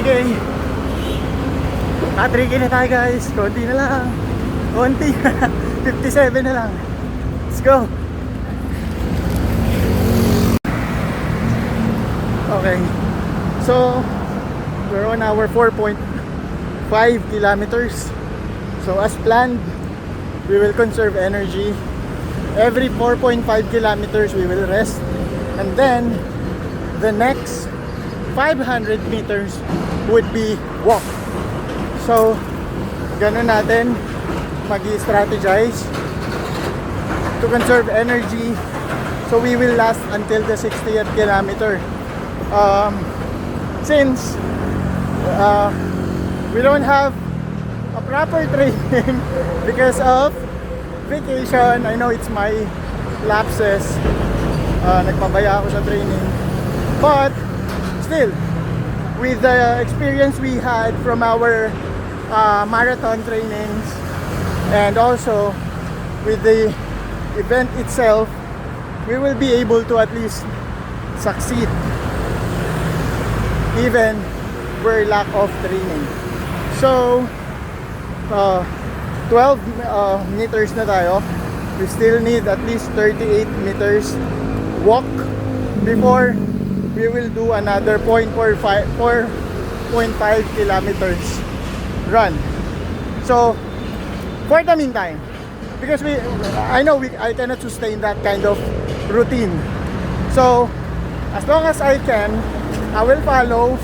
10K. 3K na tayo guys. Konti na lang. Konti. 57 na lang. Let's go. Okay. So, we're on our 4.5 kilometers. So, as planned, we will conserve energy. Every 4.5 kilometers, we will rest. And then, the next 500 meters would be walk. So, ganun natin mag-strategize to conserve energy. So, we will last until the 60th kilometer. Since we don't have a proper training because of vacation, I know it's my lapses. Nagpabaya ako sa training. But, still, with the experience we had from our marathon trainings and also with the event itself, we will be able to at least succeed even for lack of training. So 12 meters na tayo. We still need at least 38 meters walk before we will do another 4.5 kilometers run. So for the meantime, because I know I cannot sustain that kind of routine. So as long as I can, I will follow.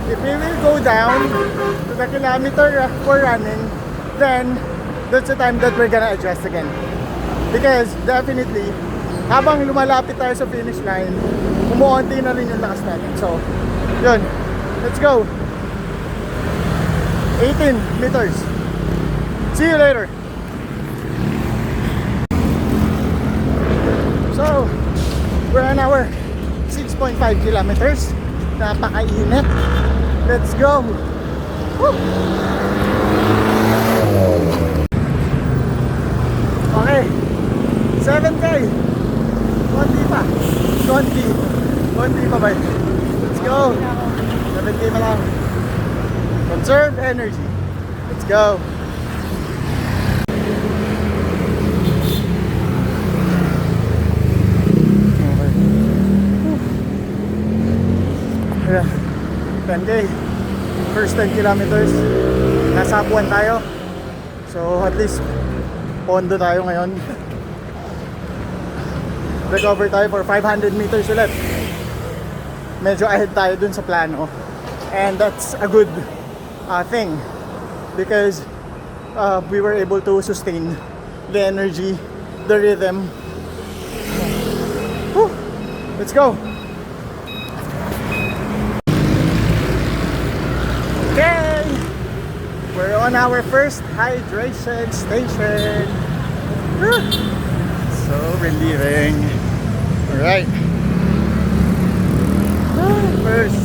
If we will go down to the kilometer for running, then that's the time that we're gonna adjust again. Because definitely, habang lumalapit tayo sa finish line, umuunti na rin yung lakas natin. So, yun. Let's go. 18 meters. See you later. So, we're on our 6.5 kilometers. Napakainit. Let's go. Woo! Okay. 7K. Konti pa. Konti pa ba? Let's go. 7K pa lang. Conserve energy. Let's go. Yeah. 10K. First 10 kilometers. Nasa Apuan tayo. So at least pondo tayo ngayon. Recover tayo for 500 meters ulit. Medyo ahead tayo dun sa plano. And that's a good thing. Because we were able to sustain the energy, the rhythm. Whew. Let's go. Okay, we're on our first hydration station. So relieving. All right. First.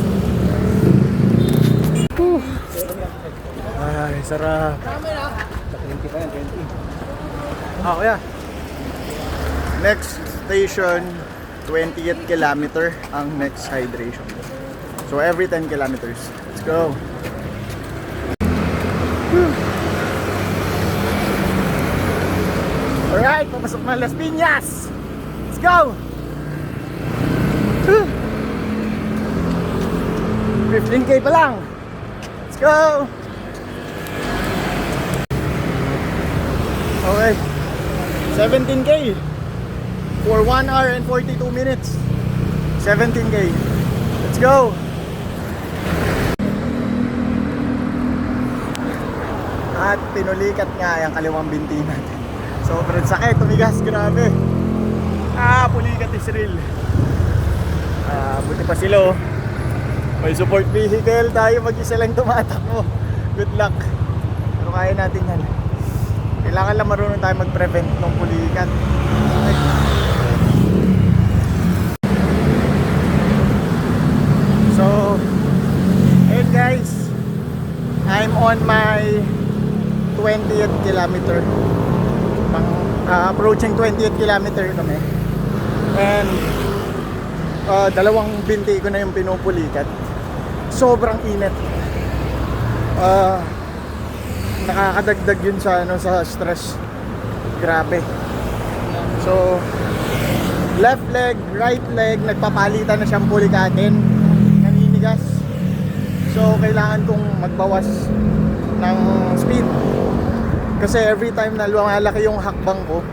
Ay, sarap. Oh yeah. Next station, 20th kilometer ang next hydration. So every 10 kilometers. Let's go. Alright, papasok na Las Piñas. Let's go. 15K pa lang. Let's go. Okay, 17K for 1 hour and 42 minutes. 17K. Let's go. At pinulikat nga yung kaliwang binti natin. Sobrang sakit, tumigas, grabe. Pulikat is real. Buti pa sila oh. May support vehicle, tayo mag-isa lang tumatakbo. Good luck. Pero kaya natin yan. Kailangan lang marunong tayo mag-prevent ng pulikat. Okay. So, hey guys, I'm on my 20th kilometer. Approaching 20th kilometer kami. And dalawang binti ko na yung pinupulikat. Sobrang init. ah, nakakadagdag yun sa ano, sa stress. Grabe. So left leg, right leg, nagpapalitan na siyang bulikatin, naninigas. So kailangan kong magbawas ng speed kasi every time na lumalaki yung hakbang ko,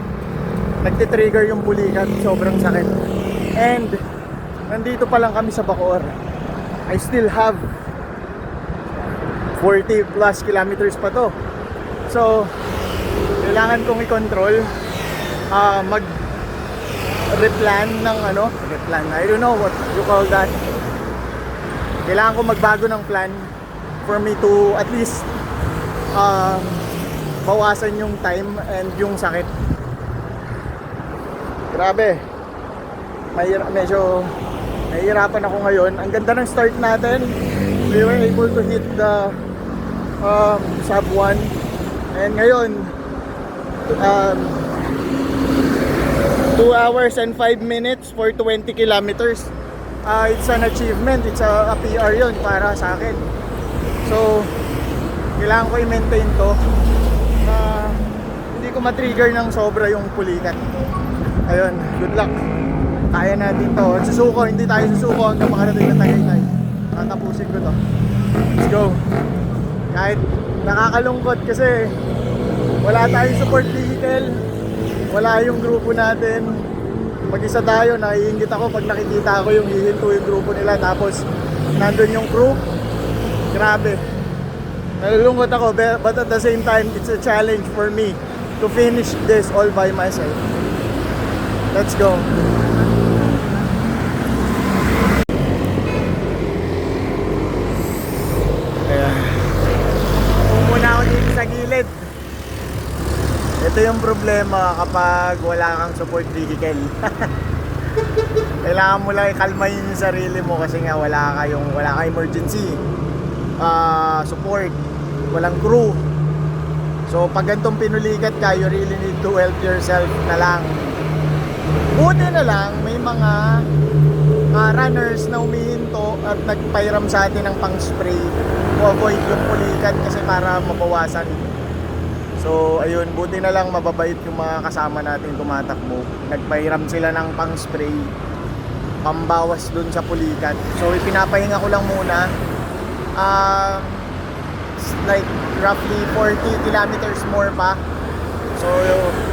nagtitrigger yung bulikat, sobrang sakit. And nandito pa lang kami sa Bacoor, I still have 40 plus kilometers pa to. So kailangan kong i-control, mag replan ng ano, replan, I don't know what you call that. Kailangan ko magbago ng plan for me to at least bawasan yung time and yung sakit. Grabe, medyo nahihirapan ako ngayon. Ang ganda ng start natin, we were able to hit the sub 1, and ngayon 2 hours and 5 minutes for 20 kilometers. It's an achievement, it's a PR yun para sa akin. So kailangan ko i-maintain to na hindi ko ma-trigger ng sobra yung pulikat. Ayun, good luck. Kaya natin to. Susuko, hindi tayo susuko hanggang makarating na Tagaytay. Tatapusin ko to. Let's go. Kahit nakakalungkot kasi wala tayong support vehicle, wala yung grupo natin. Mag-isa tayo, naiingit ako pag nakikita ko yung hihinto yung grupo nila, tapos nandun yung crew. Grabe. Nalulungkot ako, but at the same time, it's a challenge for me to finish this all by myself. Let's go. Ayan. Muna ako dito sa gilid. Ito yung problema kapag wala kang support vehicle. Kailangan mo lang ikalmahin yung sarili mo kasi nga wala kang emergency support, walang crew. So pag ganitong pinulikat ka, you really need to help yourself na lang. Buti na lang may mga runners na umihinto at nagpairam sa atin ng pang spray to avoid yung pulikat kasi para mabawasan. So ayun, buti na lang mababait yung mga kasama natin tumatakbo. Nagpairam sila ng pang spray pambawas dun sa pulikat. So ipinapahinga ko lang muna, like roughly 40 kilometers more pa. So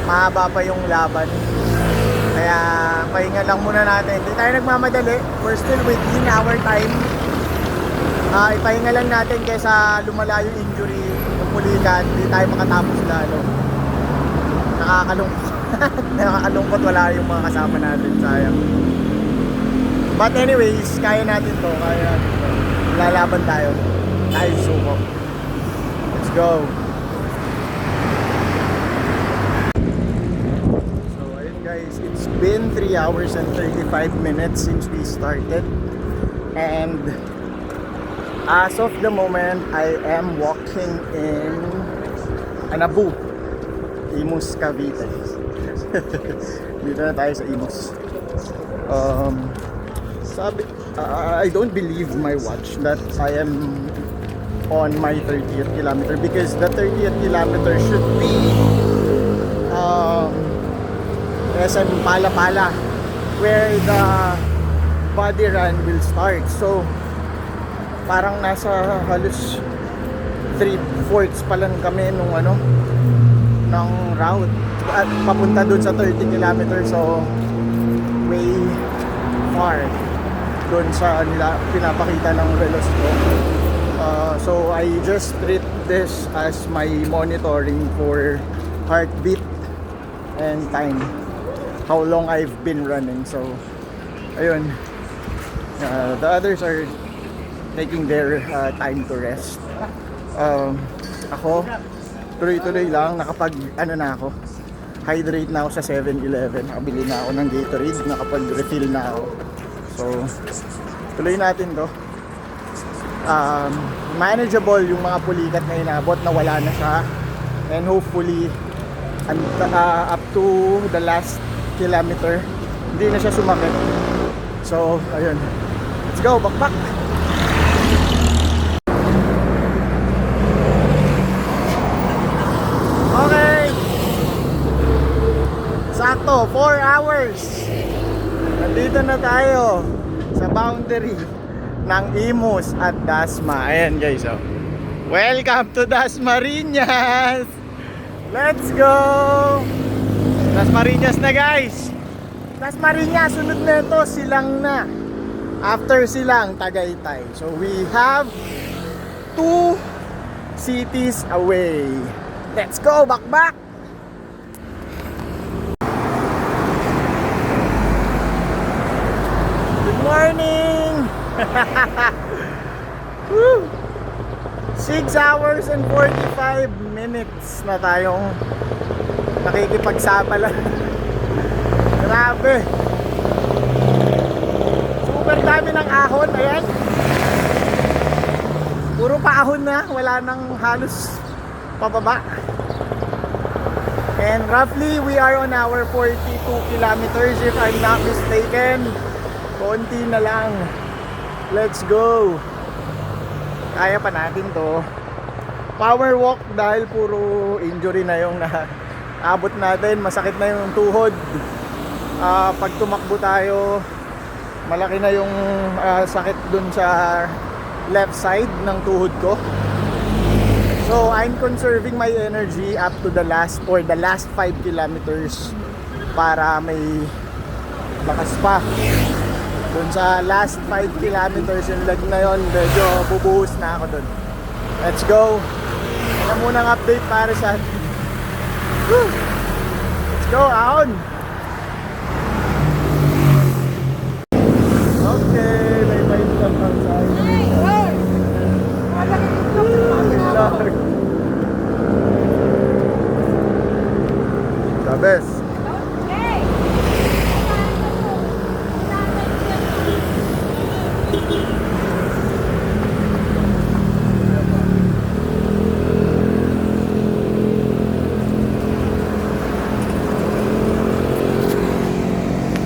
mahaba pa yung laban. Kaya pahinga lang muna natin. Hindi tayo nagmamadali. We're still within our time. Ipahinga lang natin kaysa lumala yung injury, yung pulikat. Hindi tayo makatapos lalo. Nakakalungkot. Nakakalungkot, wala yung mga kasama natin. Sayang. But anyways, kaya natin to. Lalaban tayo. Tayo suko. Let's go. Guys, it's been 3 hours and 35 minutes since we started, and as of the moment I am walking in Anabu, Imus, Cavite. Dito na tayo sa Imus. I don't believe my watch that I am on my 30th kilometer, because the 30th kilometer should be SM Pala-Pala, where the body run will start. So parang nasa halos 3/4 pa lang kami nung ng route at papunta dun sa 30 kilometers. So way far dun sa nila pinapakita ng velos ko. So I just treat this as my monitoring for heartbeat and time, how long I've been running. So ayun, the others are taking their time to rest. Ako tuloy-tuloy lang, na ako, hydrate na ako sa 7-Eleven, nakabili na ako ng Gatorade, nakapag-refill na ako. So tuloy natin to. Manageable yung mga pulikat na inabot, na wala na siya, and hopefully up to the last kilometer hindi na siya sumakit. So ayun, let's go, bakbak. 4 hours. Nandito na tayo sa boundary ng Imus at Dasma. Ayan guys, oh. Welcome to Dasmariñas! Let's go! Dasmariñas na guys! Dasmariñas, sunod na ito, Silang na. After Silang, Tagaytay. So we have 2 cities away. Let's go, back! Good morning! 6 hours and 45 minutes na tayong nakikipagsapala. Grabe! Super dami ng ahon, ayan. Puro paahon na, wala nang halos pababa. And roughly we are on our 42 kilometers if I'm not mistaken. Konti na lang. Let's go. Kaya pa natin to. Power walk dahil puro injury na yung naabot natin. Masakit na yung tuhod. Pag tumakbo tayo, malaki na yung sakit dun sa left side ng tuhod ko. So I'm conserving my energy up to the last 5 kilometers para may lakas pa. Dun sa last 5 kilometers yung leg na yun, medyo bubuhos na ako dun. Let's go. Ano munang update para sa atin. Woo! Let's go, ahon! Okay, may bait lang outside. The best.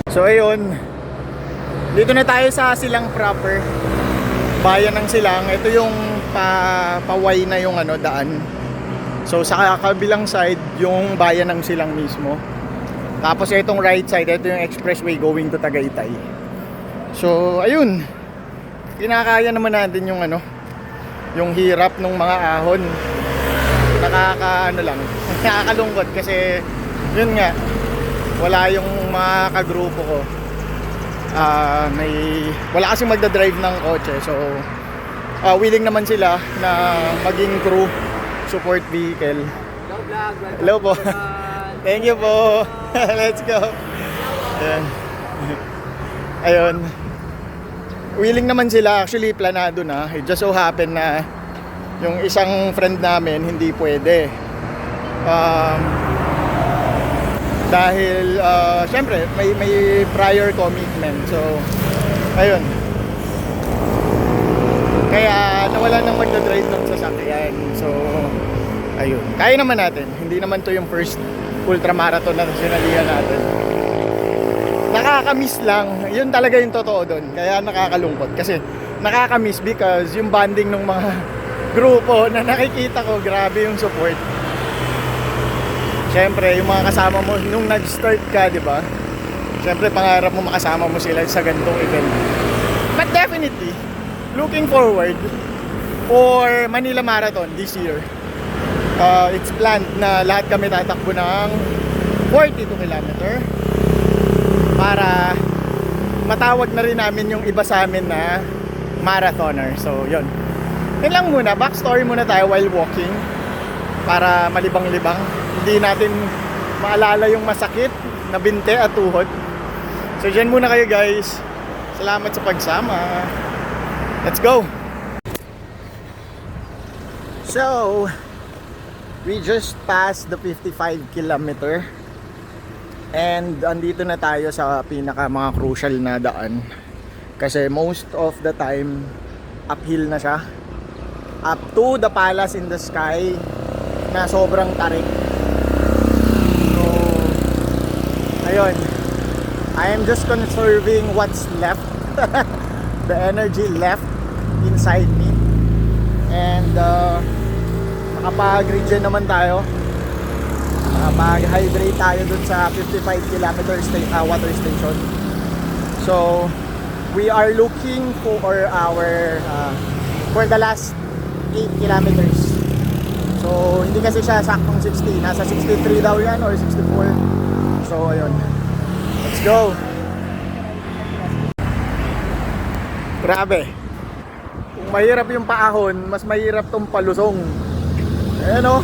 So ayun, dito na tayo sa Silang proper, bayan ng Silang. Ito yung paway na yung daan. So sa kabilang side yung bayan ng Silang mismo. Tapos itong right side, ito yung expressway going to Tagaytay. So ayun, kinakaya naman natin yung yung hirap ng mga ahon. Nakakalungkot kasi yun nga, wala yung mga kagrupo ko. Wala kasing magdadrive ng kotse. So willing naman sila na maging crew, support vehicle. Hello po. Thank you po. Let's go. Ayan. Ayun. Willing naman sila. Actually planado na. It just so happen na yung isang friend namin hindi pwede. Dahil syempre may prior commitment. So ayun, kaya nawalan ng magdadrive ng sasakyan. So ayun, kaya naman natin. Hindi naman to yung first ultramarathon na sinalihan natin. Nakakamiss lang. Yun talaga yung totoo doon. Kaya nakakalungkot kasi nakakamiss because yung bonding ng mga grupo na nakikita ko, grabe yung support. Siyempre, yung mga kasama mo nung nag-start ka, di ba? Siyempre, pangarap mo makasama mo sila sa ganitong event. But definitely, looking forward for Manila Marathon this year. It's planned na lahat kami tatakbo ng 42 kilometer para matawag na rin namin yung iba sa amin na marathoner. So, yun. Yun lang muna. Backstory muna tayo while walking para malibang-libang. Hindi natin maalala yung masakit na binte at tuhod. So dyan muna kayo guys. Salamat sa pagsama. Let's go! So we just passed the 55 kilometer and andito na tayo sa pinaka mga crucial na daan. Kasi most of the time uphill na siya. Up to the palace in the sky na sobrang tarik. Ayun, I am just conserving what's left, the energy left inside me. And nakapag-regen naman tayo. mag-hydrate tayo dun sa 55 kilometer water station. So we are looking for our for the last 8 kilometers. So hindi kasi siya saktong 60, nasa 63 daw yan or 64. So ayun, let's go. Grabe, kung mahirap yung paahon, mas mahirap tong palusong. Ayan o,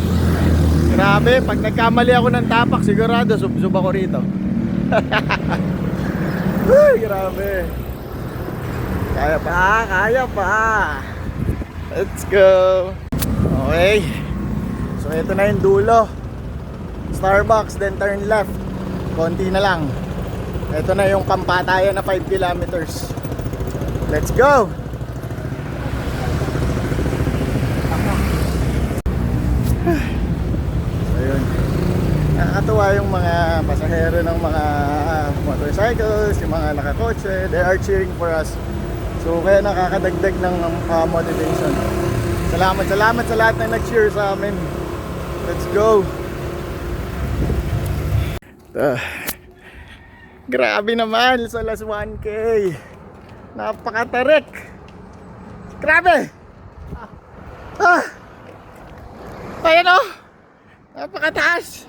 grabe, pag nagkamali ako ng tapak, sigurado sub-sub ako rito. Uy, grabe. Kaya pa, kaya pa. Let's go. Okay, so ito na yung dulo. Starbucks, then turn left. Konti na lang. Ito na yung pampatayan na 5 kilometers. Let's go. So yun, nakakatuwa yung mga pasahero ng mga motorcycles, yung mga nakakotse. They are cheering for us. So kaya nakakadagdag ng motivation. Salamat sa lahat na nag-cheer sa amin. Let's go. Grabe naman sa last 1K. Napakatarik. Grabe. Ayan o. Napakataas.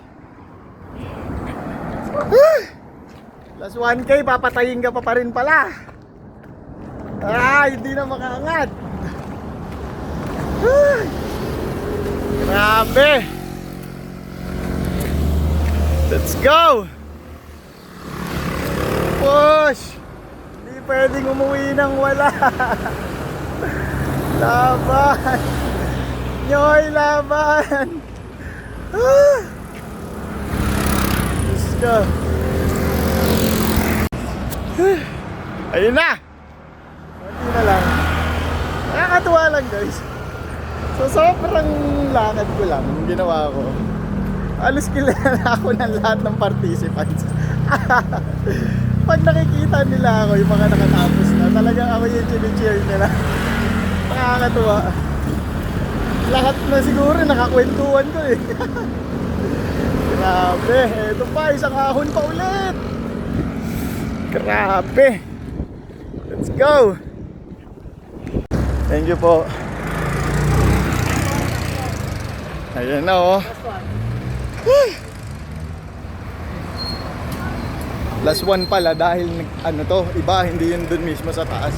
Last 1K, papatayin ka pa rin pala. Hindi na makaangat. Grabe. Let's go. Push. Hindi pwedeng umuwi ng wala. Laban. Nyoy, laban. Let's go. Ayun na. Hindi na lang. Nakakatuwa lang guys. So sobrang lakad ko lang yung ginawa ko. Alos kilala ako ng lahat ng participants. Pag nakikita nila ako, yung mga nakatapos na, talagang ako yung chine-cheer nila. Nakakatuwa. Lahat na siguro nakakwentuhan ko eh. Grabe, eto pa, isang ahon pa ulit. Grabe. Let's go. Thank you po. Ayan na oh. Last one pala dahil ano to, iba, hindi yun dun mismo sa taas.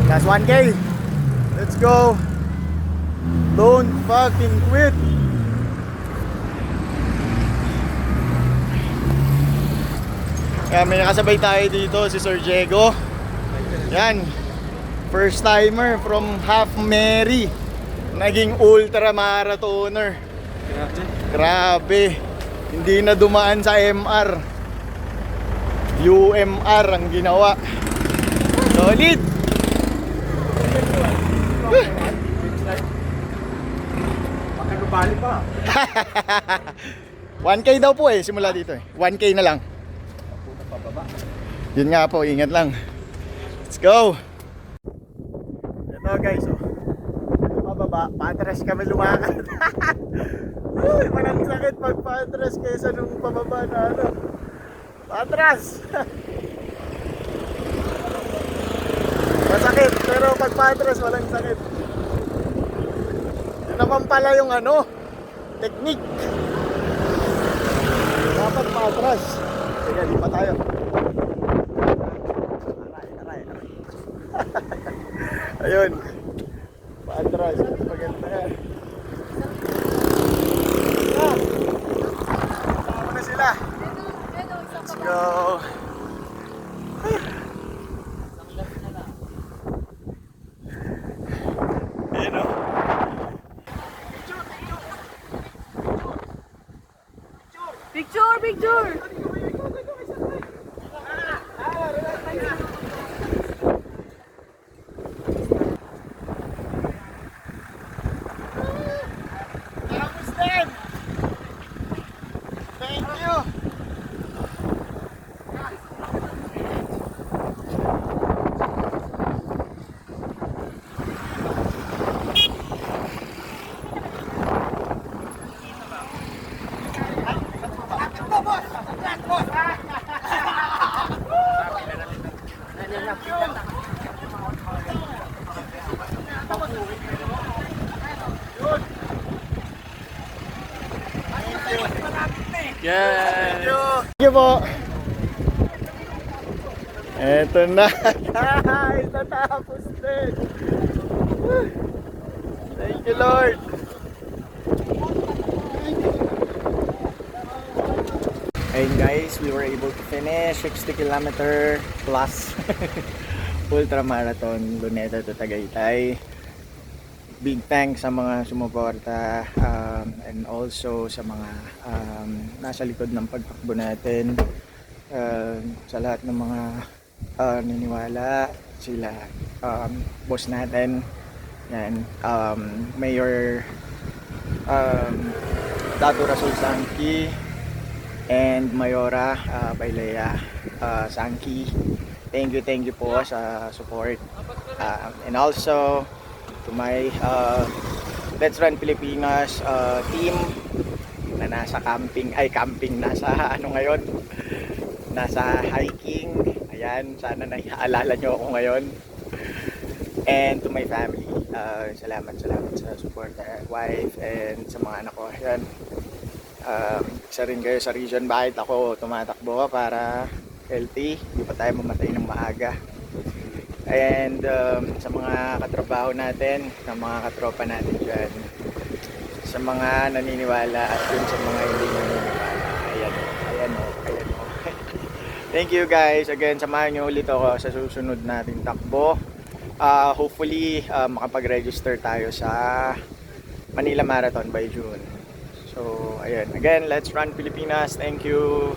Last 1K. Let's go. Don't fucking quit. Kaya may nakasabay tayo dito, si Sir Diego. Yan, first timer from Half Mary, naging ultra marathoner. Grabe. Hindi na dumaan sa MR. UMR ang ginawa. Solid. Makakabali pa. 1K daw po eh, simula dito eh. 1K na lang. Yun nga po, ingat lang. Let's go. Ito guys, oh. Pababa, patras kami lumakad. Uy, walang sakit pag patras kaysa nung pababa na ano. Patras. Masakit, pero pag patras walang sakit. Yun naman pala yung ano, technique. Dapat patras. Sige, di pa tayo. Ayun. Patras, maganda yan. Tama na sila. Let's go. Ayun o. Picture, picture! Thank you. Yes! Thank you po. Eto na guys, natapos din. Thank you Lord. Ayun guys, we were able to finish 60 kilometer plus ultra marathon Luneta to Tagaytay. Big thanks sa mga sumuporta and also sa mga nasa likod ng pagtakbo natin, sa lahat ng mga niniwala, sila boss natin yan, Mayor Dato Rasul Sangki and Mayora Bailea Sangki. Thank you po sa support, and also to my Let's Run Pilipinas team na nasa nasa ano ngayon, nasa hiking. Ayan, sana naiaalala nyo ako ngayon. And to my family, salamat sa support, wife and sa mga anak ko. Ayan, isa rin kayo sa reason bakit ako tumatakbo, para healthy, hindi pa tayo mamatay ng maaga. And sa mga katrabaho natin, sa mga katropa natin dyan, sa mga naniniwala at yun sa mga hindi naniniwala, ayan o. Thank you guys. Again, samahan nyo ulit ako sa susunod nating takbo. Hopefully, makapag-register tayo sa Manila Marathon by June. So, ayan. Again, let's run Pilipinas. Thank you.